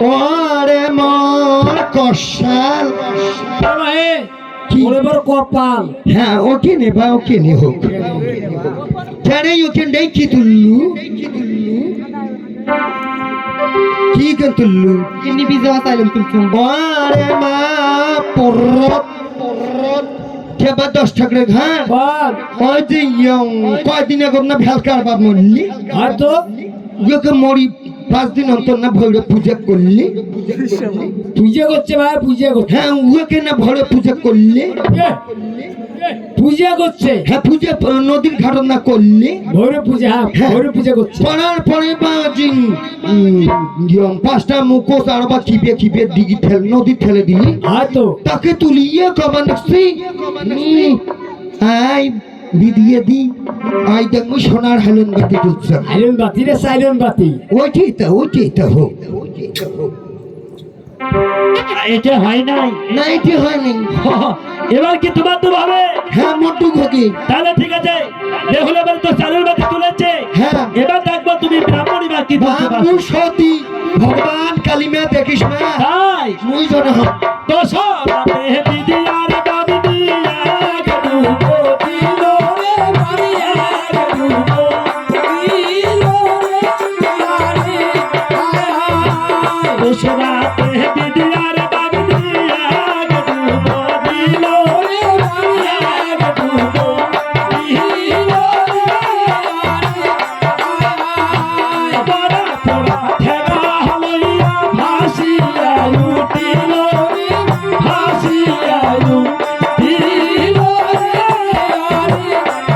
ওরে মন কষাল কপাল। হ্যাঁ ওকে নে বা ওকে নে হোক কেন ওকে নেই কি তুললু কি কেন তুললু এমনি ভিজে বাঁচাইলাম তুলছো ওরে মা পরত কেবা 10 টাকা ঘাট ওই যে কয়দিন আগে না ভেলকার বাপ মরলি হয়তো ওকে মরি 5 দিন অন্তর না ভৈরব পূজা করলি পূজা করছে ভাই, পূজা করছে। হ্যাঁ ওকে না ভৈরব পূজা করলি পূজা করছে। হ্যাঁ পূজা নদীর ঘাট না করলি ভৈরব পূজা, হ্যাঁ। ভৈরব পূজা করছে। পড়ার পরে বাজি 5টা মুখোশ আর বা কিপে কিপে দিঘি নদী ঠেলে দিলি হয়তো তাকে তুলিয়ে কমান দেখছি আই বিদিয়ে দি আই দেখো সোনার হেলন বাতি তুলছে আইরন বাতি রে, সাইরন বাতি। ওইটাই তো হোক এটা হয় নাই। না এটি হয়নি এবার কি তোমার তো ভাবে? হ্যাঁ মোটু ঘটি তাহলে ঠিক আছে, দেখলে এবার তো চালের বাতি তুলেছে। হ্যাঁ এবার দেখবো তুমি ব্রাহ্মণী বাকি তুলতে পারো। বাবু সতী ভগবান কালিমা দেখিস না তাই মুই জানা হম তো সবাতে দিদি আর বাবি দিয়া গদু দিল রে মারিয়া গদু দিল রে আরে হায় হায়। তো সবাতে দিদি আর বাবি দিয়া গদু দিল রে মারিয়া গদু দিল রে আরে হায় হায়। বড় পোড়া ঠেলা হলইয়া ভাসিয়া উঠিল রে, ভাসিয়া উঠিল রে আরে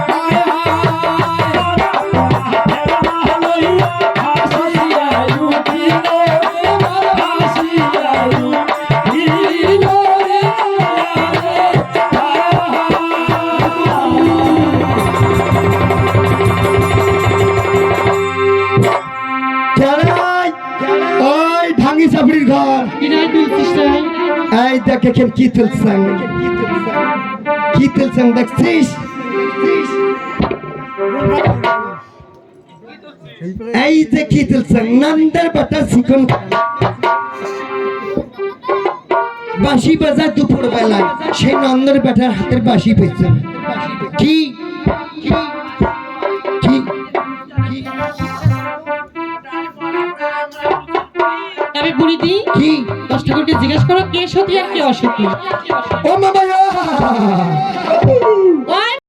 হায় হায়। বড় পোড়া ঠেলা হলইয়া ভাসিয়া উঠিল রে, ভাসিয়া উঠিল রে আরে চালাই ওই ভাঙি সাবরির ঘর কিনাই তুলছিস তাই এই দেখ এখানে কি তুলছেন দেখছিস এই যে কি তুলছেন নন্দের বাটা শিখন বাঁশি বাজার দুপুর বেলায় সেই নন্দের বেটার হাতের বাঁশি পেয়েছেন কি কি কি তবে বুড়ি দি কি 10 টাকা জিজ্ঞেস করো কে সতী আর কে অসতী। ও মামা